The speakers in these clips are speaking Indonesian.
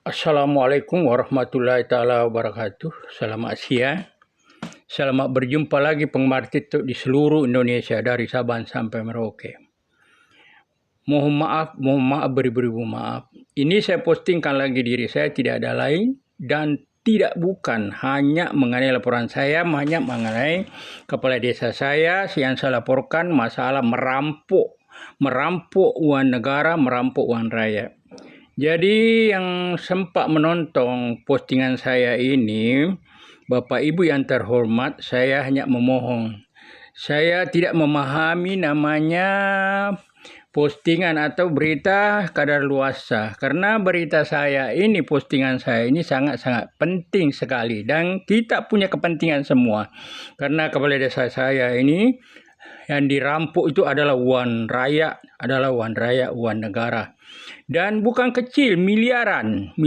Assalamualaikum warahmatullahi taala wabarakatuh. Selamat siang. Selamat berjumpa lagi penggemar TikTok di seluruh Indonesia dari Sabang sampai Merauke. Mohon maaf beribu-ribu maaf. Ini saya postingkan lagi diri saya, tidak ada lain dan bukan hanya mengenai laporan saya, hanya mengenai kepala desa saya yang saya laporkan masalah merampok uang negara, merampok uang rakyat. Jadi yang sempat menonton postingan saya ini, Bapak Ibu yang terhormat, saya hanya memohon. Saya tidak memahami namanya postingan atau berita kadaluarsa. Karena berita saya ini, postingan saya ini sangat-sangat penting sekali. Dan kita punya kepentingan semua. Karena kepala desa saya ini yang dirampok itu adalah uang rakyat, uang negara. Dan bukan kecil, miliaran.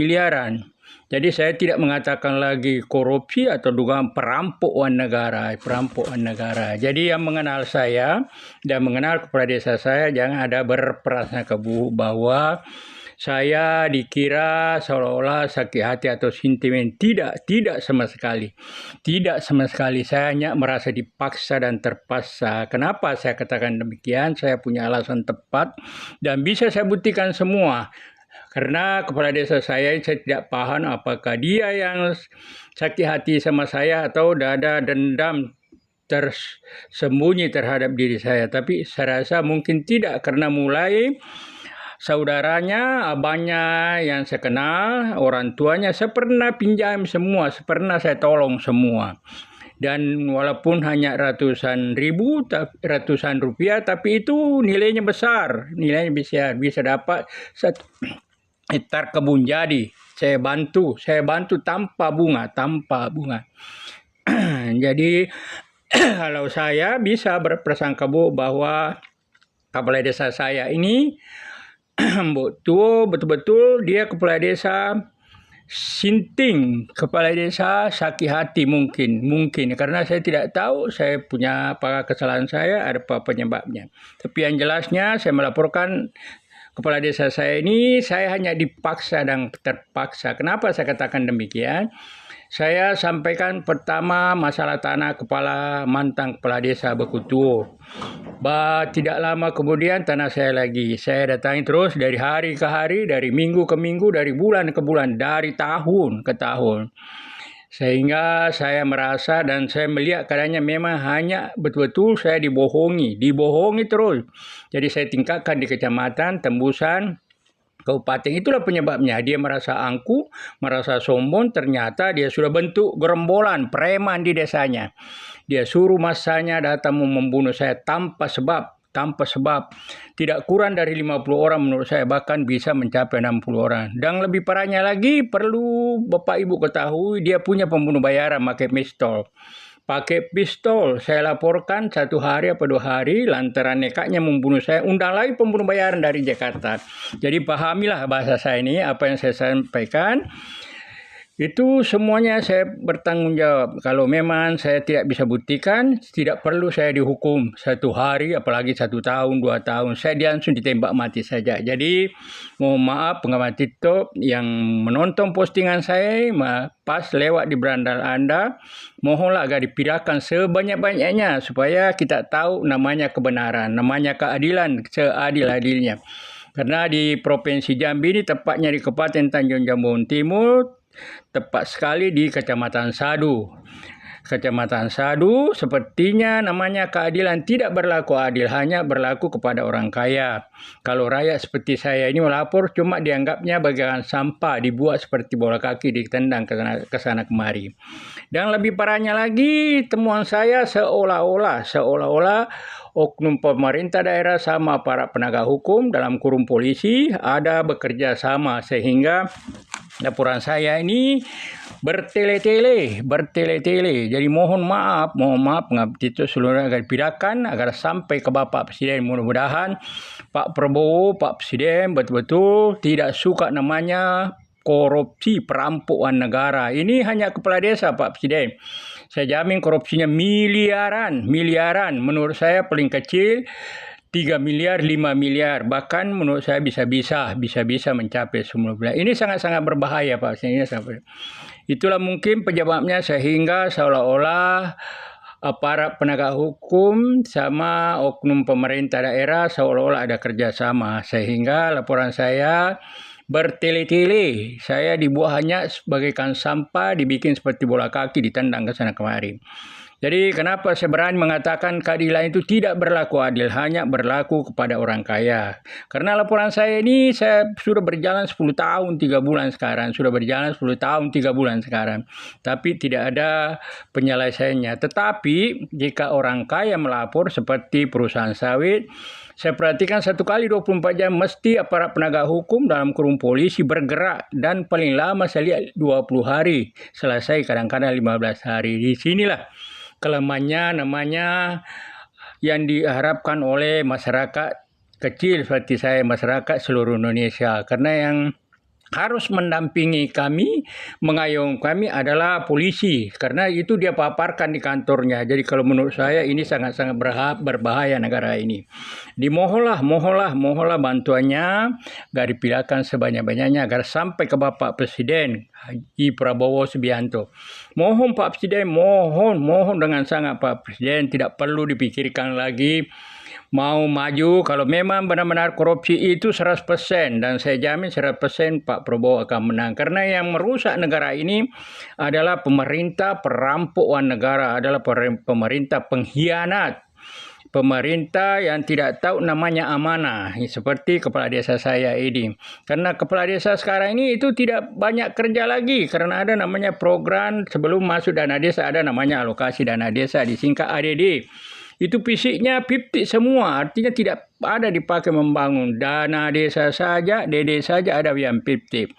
Jadi saya tidak mengatakan lagi korupsi atau dugaan perampok uang negara. Jadi yang mengenal saya dan mengenal kepala desa saya, jangan ada berprasangka buruk bahwa saya dikira seolah-olah sakit hati atau sentimen. Tidak sama sekali. Saya hanya merasa dipaksa dan terpaksa. Kenapa saya katakan demikian? Saya punya alasan tepat dan bisa saya buktikan semua. Karena kepala desa saya tidak paham apakah dia yang sakit hati sama saya atau ada dendam tersembunyi terhadap diri saya. Tapi saya rasa mungkin tidak, karena mulai saudaranya, abangnya yang saya kenal, orang tuanya, saya pernah pinjam semua, pernah saya tolong semua. Dan walaupun hanya ratusan rupiah, tapi itu nilainya besar. Bisa dapat 1 hektar kebun jadi. Saya bantu tanpa bunga. Jadi kalau saya bisa berprasangka buruk bahwa kepala desa saya ini betul-betul dia kepala desa sinting, kepala desa sakit hati mungkin karena saya tidak tahu saya punya apa kesalahan, saya ada apa penyebabnya. Tapi yang jelasnya saya melaporkan kepala desa saya ini, saya hanya dipaksa dan terpaksa. Kenapa saya katakan demikian? Saya sampaikan pertama masalah tanah mantan kepala desa Bekutuo. Tidak lama kemudian tanah saya lagi. Saya datangi terus dari hari ke hari, dari minggu ke minggu, dari bulan ke bulan, dari tahun ke tahun. Sehingga saya merasa dan saya melihat keadaannya memang hanya betul-betul saya dibohongi terus. Jadi saya tingkatkan di kecamatan, tembusan, kabupaten. Itulah penyebabnya. Dia merasa angkuh, merasa sombong. Ternyata dia sudah bentuk gerombolan preman di desanya. Dia suruh masanya datang membunuh saya tanpa sebab. Tidak kurang dari 50 orang menurut saya, bahkan bisa mencapai 60 orang. Dan lebih parahnya lagi, perlu Bapak Ibu ketahui, dia punya pembunuh bayaran pakai pistol. Saya laporkan 1 hari atau 2 hari lantaran nekatnya membunuh saya. Undang lagi pembunuh bayaran dari Jakarta. Jadi pahamilah bahasa saya ini, apa yang saya sampaikan. Itu semuanya saya bertanggung jawab. Kalau memang saya tidak bisa buktikan, tidak perlu saya dihukum 1 hari, apalagi 1 tahun, 2 tahun. Saya langsung ditembak mati saja. Jadi mohon maaf penggemar TikTok yang menonton postingan saya pas lewat di berandal Anda, mohonlah agar dipindahkan sebanyak-banyaknya supaya kita tahu namanya kebenaran, namanya keadilan seadil-adilnya. Karena di Provinsi Jambi ini, tepatnya di Kabupaten Tanjung Jambung Timur, tepat sekali di Kecamatan Sadu. Sepertinya namanya keadilan tidak berlaku adil, hanya berlaku kepada orang kaya. Kalau rakyat seperti saya ini melapor, cuma dianggapnya bagian sampah, dibuat seperti bola kaki, ditendang ke sana kemari. Dan lebih parahnya lagi, temuan saya seolah-olah oknum pemerintah daerah sama para penegak hukum dalam kurung polisi ada bekerja sama, sehingga laporan saya ini bertele-tele. Jadi mohon maaf itu seluruhnya agar dipindahkan, agar sampai ke Bapak Presiden. Mudah-mudahan Pak Prabowo, Pak Presiden betul-betul tidak suka namanya korupsi, perampokan negara. Ini hanya kepala desa, Pak Presiden. Saya jamin korupsinya miliaran. Menurut saya paling kecil 3 miliar, 5 miliar, bahkan menurut saya bisa-bisa mencapai 10 miliar. Ini sangat-sangat berbahaya, Pak. Itulah mungkin penyebabnya sehingga seolah-olah aparat penegak hukum sama oknum pemerintah daerah seolah-olah ada kerjasama, sehingga laporan saya bertele-tele. Saya dibuat hanya bagaikan sampah, dibikin seperti bola kaki, ditendang ke sana kemari. Jadi kenapa saya berani mengatakan keadilan itu tidak berlaku adil, hanya berlaku kepada orang kaya. Karena laporan saya ini saya sudah berjalan 10 tahun 3 bulan sekarang. Sudah berjalan 10 tahun 3 bulan sekarang. Tapi tidak ada penyelesaiannya. Tetapi jika orang kaya melapor seperti perusahaan sawit, saya perhatikan 1 kali 24 jam mesti aparat penegak hukum dalam kurung polisi bergerak. Dan paling lama saya lihat 20 hari. Selesai kadang-kadang 15 hari. Di sinilah kelemahannya namanya yang diharapkan oleh masyarakat kecil seperti saya, masyarakat seluruh Indonesia. Karena yang harus mendampingi kami, mengayomi kami adalah polisi. Karena itu dia paparkan di kantornya. Jadi kalau menurut saya ini sangat-sangat berbahaya negara ini. Dimohonlah bantuannya agar dipindahkan sebanyak-banyaknya agar sampai ke Bapak Presiden Haji Prabowo Subianto. Mohon Pak Presiden, mohon dengan sangat Pak Presiden, tidak perlu dipikirkan lagi mau maju kalau memang benar-benar korupsi itu 100%, dan saya jamin 100% Pak Prabowo akan menang. Karena yang merusak negara ini adalah pemerintah perampokan negara, adalah pemerintah pengkhianat. Pemerintah yang tidak tahu namanya amanah, seperti kepala desa saya ini. Karena kepala desa sekarang ini itu tidak banyak kerja lagi, karena ada namanya program sebelum masuk dana desa, ada namanya alokasi dana desa, disingkat ADD. Itu fisiknya 50 semua, artinya tidak ada dipakai membangun. Dana desa saja, DD saja ada yang 50.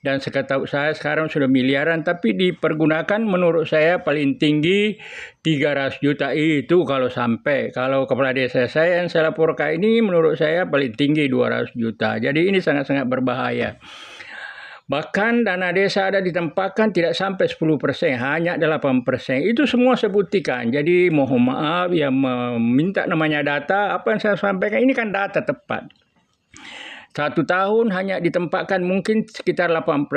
Dan setahu saya sekarang sudah miliaran, tapi dipergunakan menurut saya paling tinggi 300 juta itu kalau sampai. Kalau kepala desa saya yang saya laporkan ini menurut saya paling tinggi 200 juta. Jadi ini sangat-sangat berbahaya. Bahkan dana desa ada ditempatkan tidak sampai 10%, hanya 8%. Itu semua saya buktikan. Jadi mohon maaf yang meminta namanya data, apa yang saya sampaikan ini kan data tepat. 1 tahun hanya ditempatkan mungkin sekitar 8%.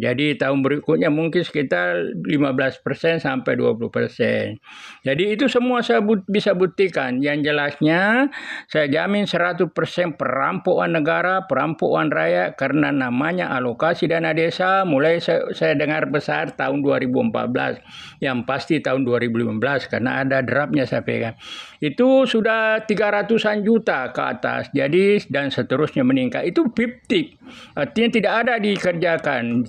Jadi tahun berikutnya mungkin sekitar 15% sampai 20%. Jadi itu semua saya bisa buktikan. Yang jelasnya saya jamin 100% perampokan negara, perampokan rakyat, karena namanya alokasi dana desa mulai saya dengar besar tahun 2014. Yang pasti tahun 2015 karena ada draftnya saya pegang. Itu sudah 300-an juta ke atas. Jadi dan seterusnya meningkat. Itu 50. Artinya tidak ada dikerjakan.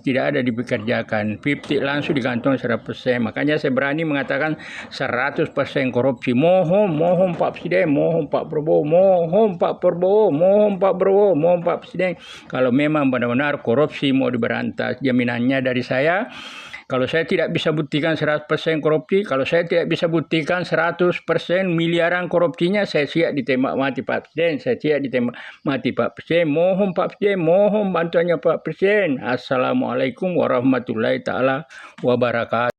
50 langsung digantung 100%. Makanya saya berani mengatakan 100% korupsi. Mohon Pak Presiden, mohon Pak Prabowo, mohon Pak Presiden. Kalau memang benar-benar korupsi mau diberantas, jaminannya dari saya. Kalau saya tidak bisa buktikan 100% korupsi, kalau saya tidak bisa buktikan 100% miliaran korupsinya, saya siap ditembak mati Pak Presiden. Saya siap ditembak mati Pak Presiden. Mohon Pak Presiden, mohon bantuannya Pak Presiden. Assalamualaikum warahmatullahi taala wabarakatuh.